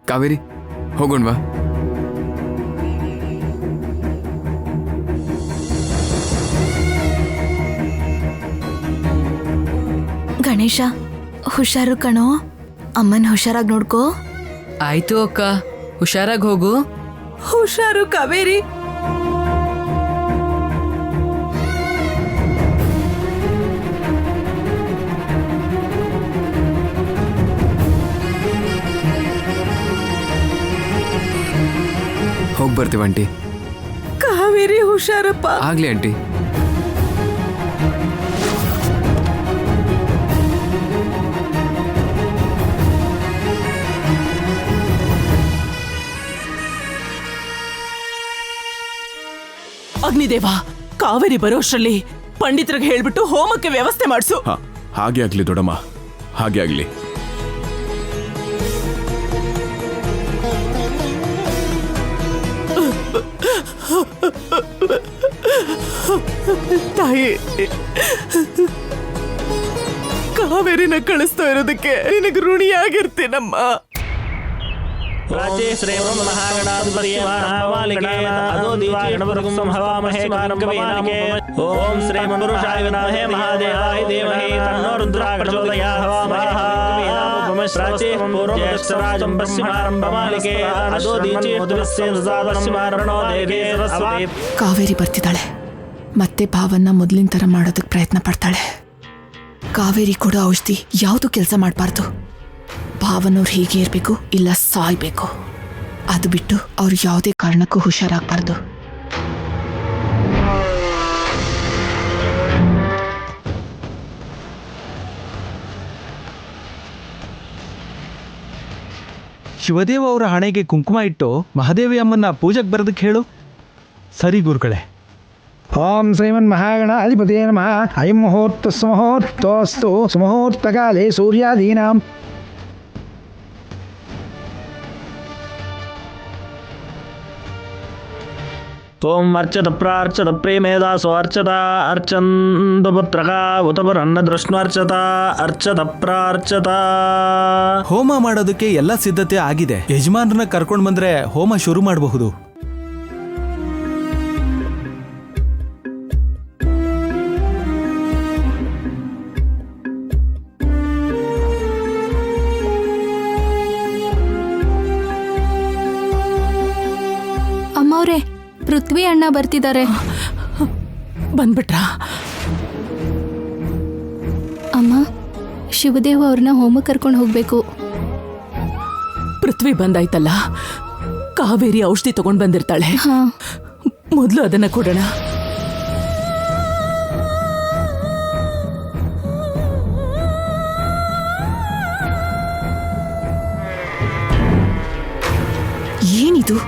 ಕಾವೇರಿ ಹೋಗೋಣವಾ? ಗಣೇಶ ಹುಷಾರು ಕಣೋ, ಅಮ್ಮನ್ ಹುಷಾರಾಗಿ ನೋಡ್ಕೋ. ಆಯ್ತು ಅಕ್ಕ, ಹುಷಾರಾಗಿ ಹೋಗು. ಹುಷಾರು ಕಾವೇರಿ. ಹೋಗಿ ಬರ್ತೀವಿ ಆಂಟಿ. ಕಾವೇರಿ ಹುಷಾರಪ್ಪ. ಆಗ್ಲಿ ಆಂಟಿ. ಅಗ್ನಿದೇವ, ಕಾವೇರಿ ಬರೋಷ್ರಲ್ಲಿ ಪಂಡಿತರಿಗೆ ಹೇಳ್ಬಿಟ್ಟು ಹೋಮಕ್ಕೆ ವ್ಯವಸ್ಥೆ ಮಾಡಿಸು. ಹಾಗೆ ಆಗ್ಲಿ ದೊಡ್ಡಮ್ಮ, ಹಾಗೆ ಆಗ್ಲಿ. ತಾಯಿ, ಕಾವೇರಿನ ಕಳಿಸ್ತಾ ಇರೋದಕ್ಕೆ ನಿನಗೆ ಋಣಿಯಾಗಿರ್ತೀನಮ್ಮ. ರಾಜೇ ಶ್ರೇಯಂ ಮಹಾಗಣಾಧಿಪತಿಯೇ ಓಂ ಶ್ರೀ ಮನುರುಷಾಯ ವಿದ್ಮಹೇ ಮಹಾದೇವಾಯ ಧೀಮಹಿ ತನ್ನೋ ರುದ್ರಃ ಪ್ರಚೋದಯಾತ್. ಪ್ರಾಚೇ ಪೂರ್ವಂ ಜ್ಯೇಷ್ಠರಾಜಂ ಬ್ರಹ್ಮಾರಂಭಮಾಲಿಕೆ ಅದೋದೀಚಿ ಮಧುರಸ್ಯ ಸದಾದಸ್ಮಾರಣೋ ದೇವೇ ಸರಸ್ವತಿ. ಕಾವೇರಿ ಬರ್ತಿದ್ದಾಳೆ, ಮತ್ತೆ ಭಾವನ್ನ ಮೊದಲಿನ ಥರ ಮಾಡೋದಕ್ಕೆ ಪ್ರಯತ್ನ ಪಡ್ತಾಳೆ. ಕಾವೇರಿ ಕೊಡೋ ಔಷಧಿ ಯಾವುದು ಕೆಲಸ ಮಾಡಬಾರ್ದು. ಭಾವನವ್ರು ಹೀಗೆ ಇರಬೇಕು, ಇಲ್ಲ ಸಾಯ್ಬೇಕು. ಅದು ಬಿಟ್ಟು ಅವ್ರು ಯಾವುದೇ ಕಾರಣಕ್ಕೂ ಹುಷಾರಾಗಬಾರ್ದು. ಶಿವದೇವ ಅವರ ಹಣೆಗೆ ಕುಂಕುಮ ಇಟ್ಟು ಮಹಾದೇವಿ ಅಮ್ಮನ್ನ ಪೂಜೆಗೆ ಬರೋದಕ್ಕೆ ಹೇಳು. ಸರಿ ಗುರುಗಳೇ. ಓಂ ಶ್ರೀಮನ್ ಮಹಾಗಣಾಧಿಪತಿಯೇ ನಮಃ. ಅಯಂ ಮುಹೂರ್ತ ಸುಮುಹೂರ್ತೋಸ್ತು ಸುಮುಹೂರ್ತಕಾಲೇ ಸೂರ್ಯಾದೀನಾಂ ಓಂ ಅರ್ಚತ ಪ್ರಾರ್ಚತ ಪ್ರೇಮೇದಾಸೋ ಅರ್ಚತ ಅರ್ಚಂದು ಪುತ್ರಕ ಉತಪರನ್ನ ದೃಷ್ಣರ್ಚತ ಅರ್ಚತ ಪ್ರಾರ್ಚತ. ಹೋಮ ಮಾಡೋದಕ್ಕೆ ಎಲ್ಲ ಸಿದ್ಧತೆ ಆಗಿದೆ. ಯಜಮಾನ್ರನ್ನ ಕರ್ಕೊಂಡು ಬಂದ್ರೆ ಹೋಮ ಶುರು ಮಾಡಬಹುದು. ಅಮ್ಮವ್ರೆ, ಪೃಥ್ವಿ ಅಣ್ಣ ಬರ್ತಿದ್ದಾರೆ. ಬಂದ್ಬಿಟ್ರಾ? ಅಮ್ಮ, ಶಿವದೇವ ಅವ್ರನ್ನ ಹೋಮ ಕರ್ಕೊಂಡು ಹೋಗ್ಬೇಕು. ಪೃಥ್ವಿ ಬಂದಾಯ್ತಲ್ಲ, ಕಾವೇರಿ ಔಷಧಿ ತಗೊಂಡ್ ಬಂದಿರ್ತಾಳೆ. ಮೊದಲು ಅದನ್ನ ಕೊಡೋಣ. ಏನಿದು?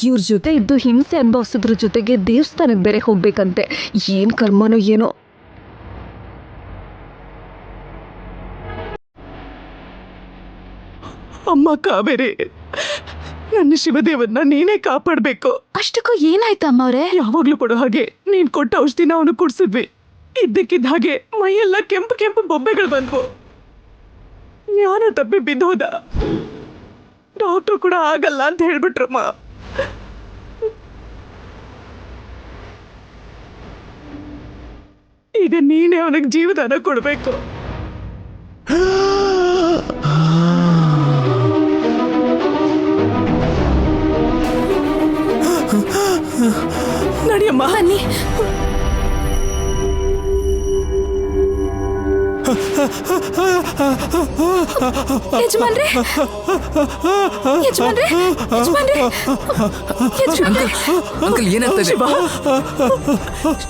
ಇವ್ರ ಜೊತೆ ಇದ್ದು ಹಿಂಸೆ ಅನುಭವಿಸೋದ್ರ ಜೊತೆಗೆ ದೇವಸ್ಥಾನಕ್ಕೆ ಬೇರೆ ಹೋಗ್ಬೇಕಂತೆ. ಏನ್ ಕರ್ಮನೋ ಏನೋ. ಅಮ್ಮ ಕಾವೇರಿ, ನನ್ನ ಶಿವದೇವನ್ನ ನೀನೇ ಕಾಪಾಡ್ಬೇಕು. ಅಷ್ಟಕ್ಕೂ ಏನಾಯ್ತು ಅಮ್ಮ ಅವ್ರೆ? ಯಾವಾಗ್ಲೂ ಕೊಡೋ ಹಾಗೆ ನೀನ್ ಕೊಟ್ಟ ಔಷಧಿನ ಅವನು ಕುಡ್ಸಿದ್ವಿ. ಇದ್ದಕ್ಕಿದ್ದ ಹಾಗೆ ಮೈಯೆಲ್ಲ ಕೆಂಪು ಕೆಂಪು ಬೊಬ್ಬೆಗಳು ಬಂದ್ವು. ಯಾರೋ ತಪ್ಪಿ ಬಿದ್ದೋದ. ಡಾಕ್ಟ್ರು ಕೂಡ ಆಗಲ್ಲ ಅಂತ ಹೇಳ್ಬಿಟ್ರಮ್ಮ. ಈಗ ನೀನೇ ಅವನಿಗೆ ಜೀವದಾನ ಕೊಡ್ಬೇಕು. ನಡಿಯಮ್ಮ. ಬನ್ನಿ. ಯಜಮಾನ್ರೆ, ಯಜಮಾನ್ರೆ, ಯಜಮಾನ್ರೆ, ಯಜಮಾನ್ರೆ. ಅಂಕಲ್ ಏನಾಗ್ತದೆ? ಶಿವ,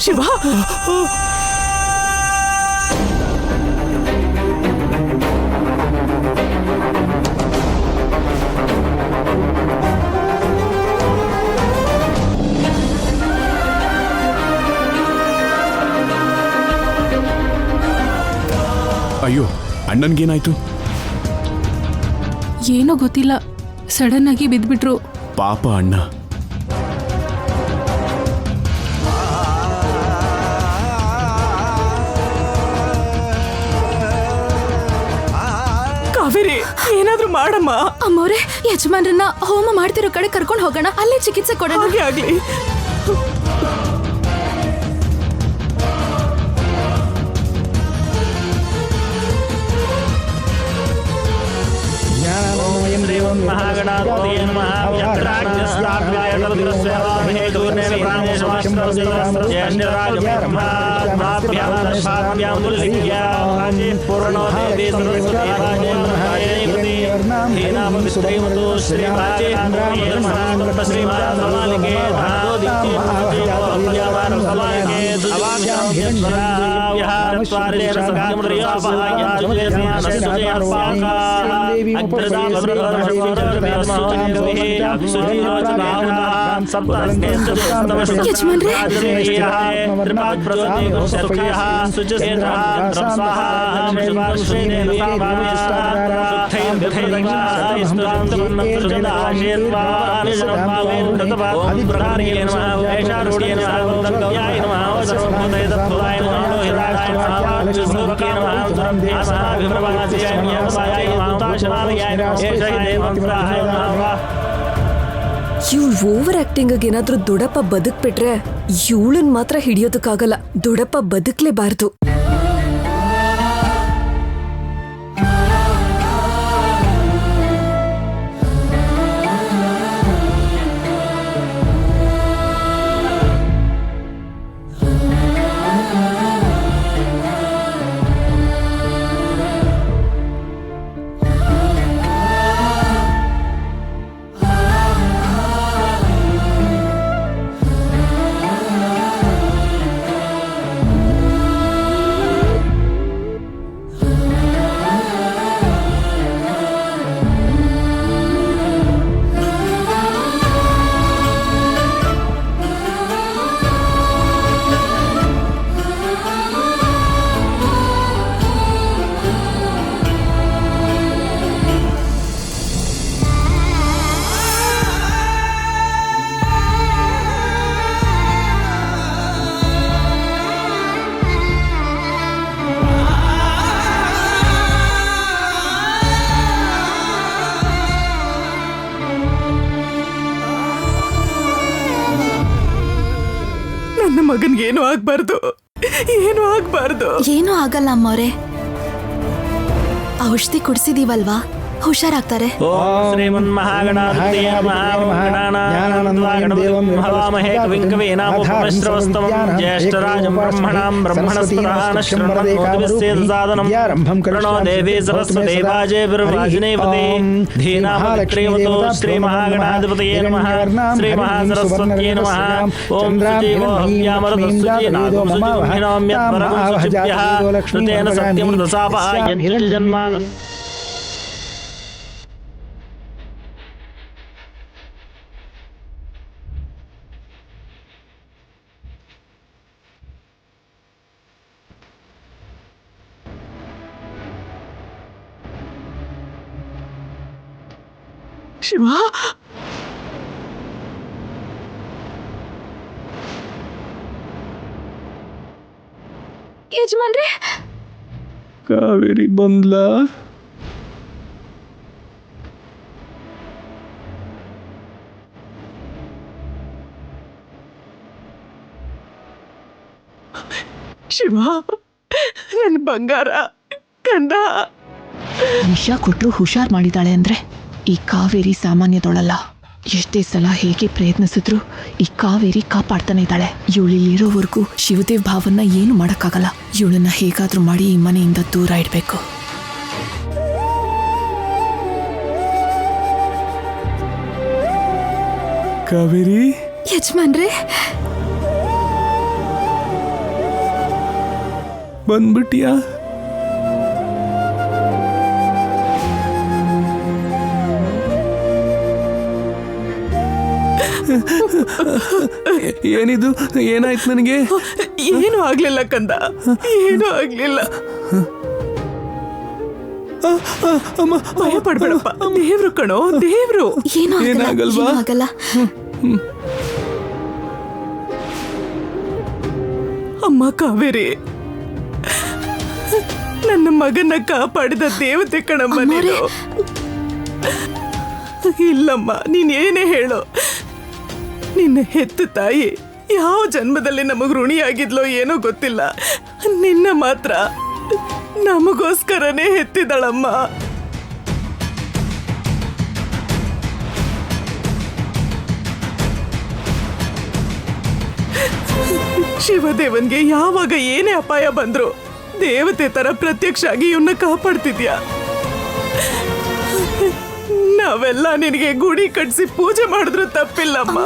ಶಿವ. ಅಯ್ಯೋ, ಅಣ್ಣನ್ಗೇನಾಯ್ತು? ಏನೋ ಗೊತ್ತಿಲ್ಲ, ಸಡನ್ ಆಗಿ ಬಿದ್ಬಿಟ್ರು. ಪಾಪ ಅಣ್ಣ. ಕಾವೇರಿ, ಏನಾದ್ರೂ ಮಾಡಮ್ಮ. ಅಮ್ಮವ್ರೆ, ಯಜಮಾನ್ರನ್ನ ಹೋಮ ಮಾಡ್ತಿರೋ ಕಡೆ ಕರ್ಕೊಂಡು ಹೋಗೋಣ, ಅಲ್ಲೇ ಚಿಕಿತ್ಸೆ ಕೊಡೋಣ. ಹಾಗೆ ಆಗ್ಲಿ. महागणाधिपतये नमः। यत्राज्ञस्ताभ्यायतरुद्रस्यवामहे दूर्णेन प्राणेशवास्त्रस्यज्ञराजब्रह्माभ्यां दशाभ्यां दुर्लिख्या राजे पूर्णो देवी सरस्वती राजेन्द्रायणि हेनामविश्वैमतो श्रीराजे श्रीमालिके धादोदित्ये समालिके अवाभ्यां विहारत्वारे ಇವ್ಳು ಓವರ್ ಆಕ್ಟಿಂಗ್ ಏನಾದ್ರೂ ದೊಡ್ಡಪ್ಪ ಬದುಕ್ಬಿಟ್ರೆ ಇವಳನ್ ಮಾತ್ರ ಹಿಡಿಯೋದಕ್ಕಾಗಲ್ಲ. ದೊಡ್ಡಪ್ಪ ಬದುಕ್ಲೇಬಾರ್ದು. ಮಗನ್ಗೆ ಏನು ಆಗ್ಬಾರ್ದು, ಏನು ಆಗ್ಬಾರ್ದು. ಏನೂ ಆಗಲ್ಲ ಅಮ್ಮವ್ರೆ, ಔಷಧಿ ಕುಡಿಸಿದೀವಲ್ವಾ, ಹುಷಾರಾಗ್ತಾರೆ. ಓಂ ಶ್ರೀಮನ್ಮಹಾಗಣಾಧಿಪತಯೇ ನಮಃ. ಓಂ ಗಣಾನಾಂ ಗಣಪತಿಂ ಹವಾಮಹೇ ಕವಿಂ ಕವೀನಾಮುಪಮಶ್ರವಸ್ತಮಂ ಜ್ಯೇಷ್ಠರಾಜಂ ಬ್ರಹ್ಮಣಾಂ ಬ್ರಹ್ಮಣಸ್ಪದಾನ ಶೃಣ್ವನ್ನೋತಿಭಿಸ್ಸೇದಸಾದನಂ ಪ್ರಣೋ ದೇವಿ ಸರಸ್ವತಿ ವಾಜೇ ವಿರ್ವಾಜಿನೇಪತಿ ಧೀನಾಮತ್ರೇವತೋ ಶ್ರೀಮಹಾಗಣಾಧಿಪತಯೇ ನಮಃ. ಶ್ರೀಮಹಾಸರಸ್ವತ್ಯೇ ನಮಃ. ಓಂ ಸುಜೀವೋ ಹವ್ಯಾಮರತ ಸುಜೀನಾದೋ ಸುಜೀವಿನೋಮ್ಯತ್ಪರಂ ಸುಚಿಭ್ಯಃ ಋತೇನ ಸತ್ಯಮೃತಸಾಪಾಯಂತಿ ಜನ್ಮಾನ. ಶಿವ, ಯಜಮಾನ್ರೆ, ಕಾವೇರಿ ಬಂದ್ಲ? ಶಿವ, ನನ್ನ ಬಂಗಾರ ಕಂದ. ವಿಷ ಕೊಟ್ಟರು ಹುಷಾರ್ ಮಾಡಿದಾಳೆ ಅಂದ್ರೆ ಈ ಕಾವೇರಿ ಸಾಮಾನ್ಯದೊಳಲ್ಲ. ಎಷ್ಟೇ ಸಲ ಹೇಗೆ ಪ್ರಯತ್ನಿಸಿದ್ರು ಈ ಕಾವೇರಿ ಕಾಪಾಡ್ತಾನೆ ಇದ್ದಾಳೆ. ಇವಳಿಲ್ಲಿರೋವರೆಗೂ ಶಿವದೇವ್ ಭಾವನ್ನ ಏನು ಮಾಡಕ್ಕಾಗಲ್ಲ. ಇವಳನ್ನ ಹೇಗಾದ್ರೂ ಮಾಡಿ ಈ ಮನೆಯಿಂದ ದೂರ ಇಡಬೇಕು. ಕಾವೇರಿ ಯಜಮಾನ್ರೆ, ಬಂದ್ಬಿಟ್ಟಿಯಾ? ಏನಿದು? ಏನಾಯ್ತು ನನಗೆ? ಏನು ಆಗ್ಲಿಲ್ಲ ಕಂದ, ಏನು ಆಗ್ಲಿಲ್ಲ. ಭಯ ಪಡ್ಬೇಡಪ್ಪ, ದೇವ್ರು ಕಣೋ, ದೇವ್ರು. ಏನೂ ಏನಾಗಲ್ವಾ? ಆಗಲ್ಲ. ಅಮ್ಮ ಕಾವೇರಿ, ನನ್ನ ಮಗನ ಕಾಪಾಡಿದ ದೇವತೆ ಕಣಮ್ಮ ನೀನು. ಇಲ್ಲಮ್ಮ, ನೀನ್ ಏನೇ ಹೇಳು, ನಿನ್ನ ಹೆತ್ತ ತಾಯಿ ಯಾವ ಜನ್ಮದಲ್ಲಿ ನಮಗ್ ಋಣಿಯಾಗಿದ್ಲೋ ಏನೋ ಗೊತ್ತಿಲ್ಲ, ನಿನ್ನ ಮಾತ್ರ ನಮಗೋಸ್ಕರನೇ ಹೆತ್ತಿದಳಮ್ಮ. ಶಿವದೇವನ್ಗೆ ಯಾವಾಗ ಏನೇ ಅಪಾಯ ಬಂದ್ರು ದೇವತೆ ತರ ಪ್ರತ್ಯಕ್ಷ ಆಗಿ ಇವನ್ನ ಕಾಪಾಡ್ತಿದ್ಯಾ. ನಾವೆಲ್ಲ ನಿನಗೆ ಗುಡಿ ಕಟ್ಸಿ ಪೂಜೆ ಮಾಡಿದ್ರು ತಪ್ಪಿಲ್ಲಮ್ಮ.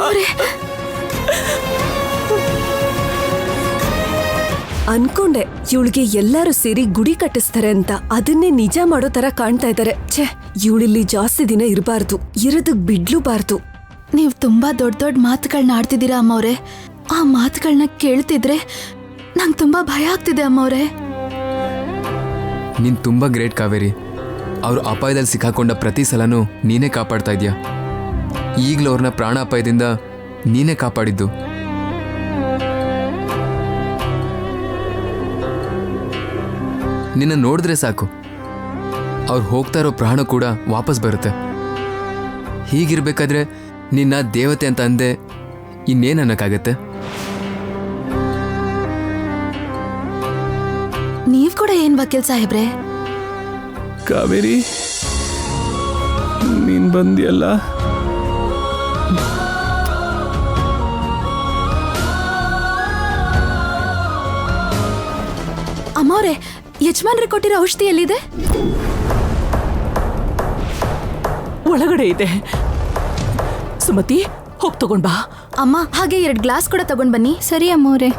ಅನ್ಕೊಂಡೆ ಇವಳಿಗೆ ಎಲ್ಲರೂ ಸೇರಿ ಗುಡಿ ಕಟ್ಟಿಸ್ತಾರೆ ಅಂತ, ಅದನ್ನೇ ನಿಜ ಮಾಡೋ ತರ ಕಾಣ್ತಾ ಇದ್ದಾರೆ. ಛೇ, ಇವಳಿಲ್ಲಿ ಜಾಸ್ತಿ ದಿನ ಇರಬಾರ್ದು, ಇರೋದಕ್ ಬಿಡ್ಲೂಬಾರ್ದು. ನೀವು ತುಂಬಾ ದೊಡ್ಡ ದೊಡ್ಡ ಮಾತುಗಳನ್ನ ಆಡ್ತಿದ್ದೀರಾ ಅಮ್ಮವ್ರೆ. ಆ ಮಾತುಗಳನ್ನ ಕೇಳ್ತಿದ್ರೆ ನಂಗೆ ತುಂಬಾ ಭಯ ಆಗ್ತಿದೆ ಅಮ್ಮವ್ರೆ. ನೀನ್ ತುಂಬಾ ಗ್ರೇಟ್ ಕಾವೇರಿ. ಅವ್ರು ಅಪಾಯದಲ್ಲಿ ಸಿಕ್ಕಾಕೊಂಡ ಪ್ರತಿ ಸಲನೂ ನೀನೇ ಕಾಪಾಡ್ತಾ ಇದೀಯ. ಈಗಲೂ ಅವ್ರನ್ನ ಪ್ರಾಣ ಅಪಾಯದಿಂದ ನೀನೇ ಕಾಪಾಡಿದ್ದು. ನಿನ್ನ ನೋಡಿದ್ರೆ ಸಾಕು, ಅವ್ರು ಹೋಗ್ತಾ ಇರೋ ಪ್ರಾಣ ಕೂಡ ವಾಪಸ್ ಬರುತ್ತೆ. ಹೀಗಿರ್ಬೇಕಾದ್ರೆ ನಿನ್ನ ದೇವತೆ ಅಂತ ಅಂದೆ ಇನ್ನೇನು ಅನ್ನಕ್ಕಾಗತ್ತೆ? ನೀವ್ ಕೂಡ ಏನ್ ವಕೀಲ್ ಸಾಹೇಬ್ರೆ? ಕಾವೇರಿ, ನೀನ್ ಬಂದಿಯಲ್ಲ, ಅಮ್ಮವ್ರೆ, ಯಜಮಾನ್ರೆ ಕೊಟ್ಟಿರೋ ಔಷಧಿ ಎಲ್ಲಿದೆ? ಒಳಗಡೆ ಇದೆ. ಸುಮತಿ, ಹೋಗ್ ತಗೊಂಡ್ ಬಾ. ಅಮ್ಮ, ಹಾಗೆ 2 ಗ್ಲಾಸ್ ಕೂಡ ತಗೊಂಡ್ ಬನ್ನಿ. ಸರಿ ಅಮ್ಮವ್ರೆ.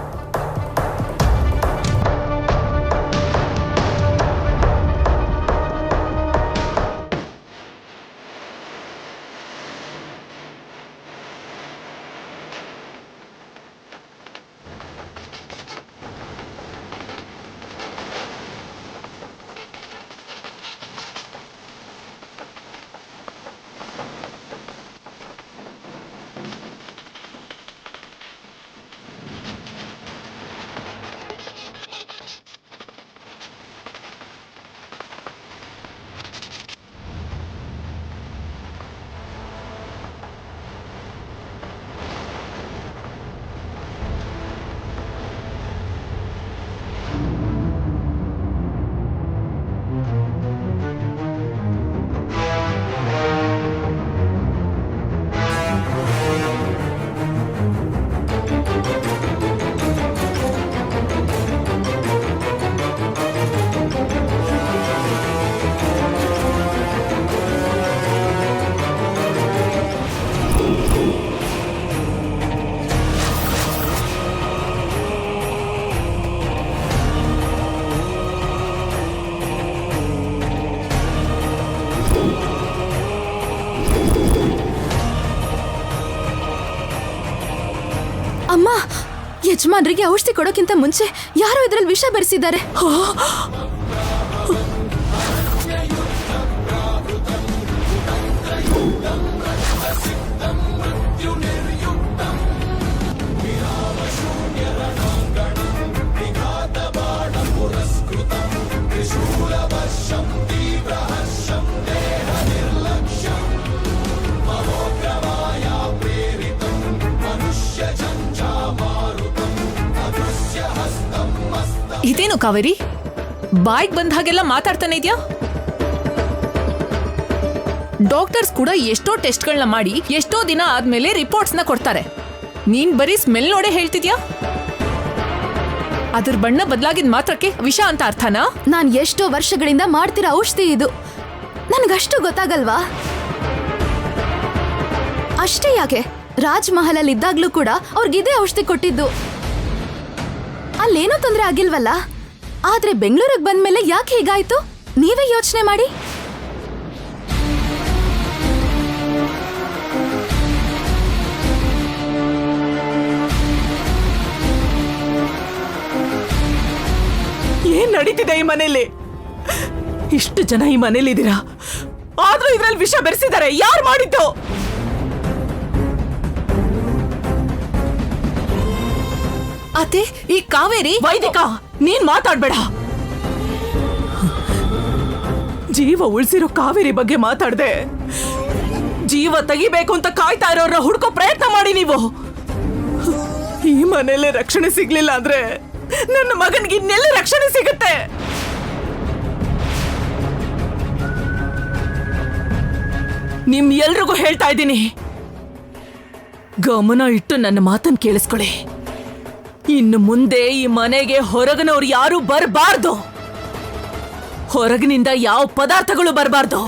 ಯಜಮಾನ್ರಿಗೆ ಔಷಧಿ ಕೊಡೋಕ್ಕಿಂತ ಮುಂಚೆ ಯಾರೋ ಇದ್ರಲ್ಲಿ ವಿಷ ಬೆರೆಸಿದ್ದಾರೆ. ಇದೇನು ಕಾವೇರಿ, ಬಾಯ್ಗೆ ಬಂದ ಹಾಗೆಲ್ಲ ಮಾತಾಡ್ತಾನೆ ಇದ್ಯಾ? ಡಾಕ್ಟರ್ಸ್ ಕೂಡ ಎಷ್ಟೋ ಟೆಸ್ಟ್ಗಳನ್ನ ಮಾಡಿ ಎಷ್ಟೋ ದಿನ ಆದ್ಮೇಲೆ ರಿಪೋರ್ಟ್ಸ್ನ ಕೊಡ್ತಾರೆ. ನೀನ್ ಬರೀ ಸ್ಮೆಲ್ ನೋಡೇ ಹೇಳ್ತಿದ್ಯಾ? ಅದ್ರ ಬಣ್ಣ ಬದಲಾಗಿದ್ ಮಾತ್ರಕ್ಕೆ ವಿಷ ಅಂತ ಅರ್ಥನಾ? ನಾನ್ ಎಷ್ಟೋ ವರ್ಷಗಳಿಂದ ಮಾಡ್ತಿರೋ ಔಷಧಿ ಇದು, ನನ್ಗಷ್ಟು ಗೊತ್ತಾಗಲ್ವಾ? ಅಷ್ಟೇ ಯಾಕೆ, ರಾಜ್ ಮಹಲ್ ಅಲ್ಲಿ ಇದ್ದಾಗ್ಲೂ ಕೂಡ ಅವ್ರಿಗಿದೇ ಔಷಧಿ ಕೊಟ್ಟಿದ್ದು. ಅಲ್ಲೇನೋ ತೊಂದ್ರೆ ಆಗಿಲ್ವಲ್ಲ, ಆದ್ರೆ ಬೆಂಗಳೂರಿಗೆ ಬಂದ್ಮೇಲೆ ಯಾಕೆ ಹೀಗಾಯ್ತು ನೀವೇ ಯೋಚನೆ ಮಾಡಿ. ಏನ್ ನಡೀತಿದೆ ಈ ಮನೇಲಿ? ಇಷ್ಟು ಜನ ಈ ಮನೇಲಿ ಇದ್ದೀರಾ, ಆದ್ರೂ ಇದ್ರಲ್ಲಿ ವಿಷ ಬೆರೆಸಿದ್ದಾರೆ. ಯಾರು ಮಾಡಿದ್ದು? ಅತ್ತೆ, ಈ ಕಾವೇರಿ ವೈದಿಕ, ನೀನ್ ಮಾತಾಡ್ಬೇಡ. ಜೀವ ಉಳಿಸಿರೋ ಕಾವೇರಿ ಬಗ್ಗೆ ಮಾತಾಡ್ದೆ. ಜೀವ ತೆಗಿಬೇಕು ಅಂತ ಕಾಯ್ತಾ ಇರೋರ ಹುಡ್ಕೋ ಪ್ರಯತ್ನ ಮಾಡಿ ನೀವು. ಈ ಮನೇಲೆ ರಕ್ಷಣೆ ಸಿಗ್ಲಿಲ್ಲ ಅಂದ್ರೆ ನನ್ನ ಮಗನ್ಗೆ ಇನ್ನೆಲ್ಲ ರಕ್ಷಣೆ ಸಿಗುತ್ತೆ. ನಿಮ್ ಎಲ್ರಿಗೂ ಹೇಳ್ತಾ ಇದ್ದೀನಿ, ಗಮನ ಇಟ್ಟು ನನ್ನ ಮಾತನ್ನ ಕೇಳಿಸ್ಕೊಳ್ಳಿ. ಇನ್ನು ಮುಂದೆ ಈ ಮನೆಗೆ ಹೊರಗಿನವ್ರು ಯಾರು ಬರಬಾರ್ದು. ಹೊರಗಿನಿಂದ ಯಾವ ಪದಾರ್ಥಗಳು ಬರಬಾರ್ದು.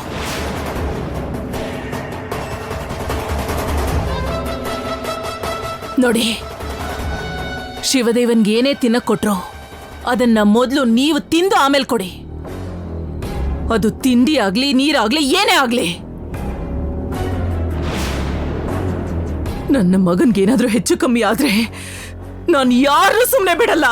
ನೋಡಿ, ಶಿವದೇವನ್ಗೆ ಏನೇ ತಿನ್ನಕ್ ಕೊಟ್ರು ಅದನ್ನ ಮೊದಲು ನೀವು ತಿಂದು ಆಮೇಲೆ ಕೊಡಿ. ಅದು ತಿಂಡಿ ಆಗ್ಲಿ ನೀರಾಗ್ಲಿ ಏನೇ ಆಗ್ಲಿ. ನನ್ನ ಮಗನ್ಗೇನಾದ್ರೂ ಹೆಚ್ಚು ಕಮ್ಮಿ ಆದ್ರೆ ನಾನು ಯಾರು ಸುಮ್ಮನೆ ಬಿಡಲ್ಲ.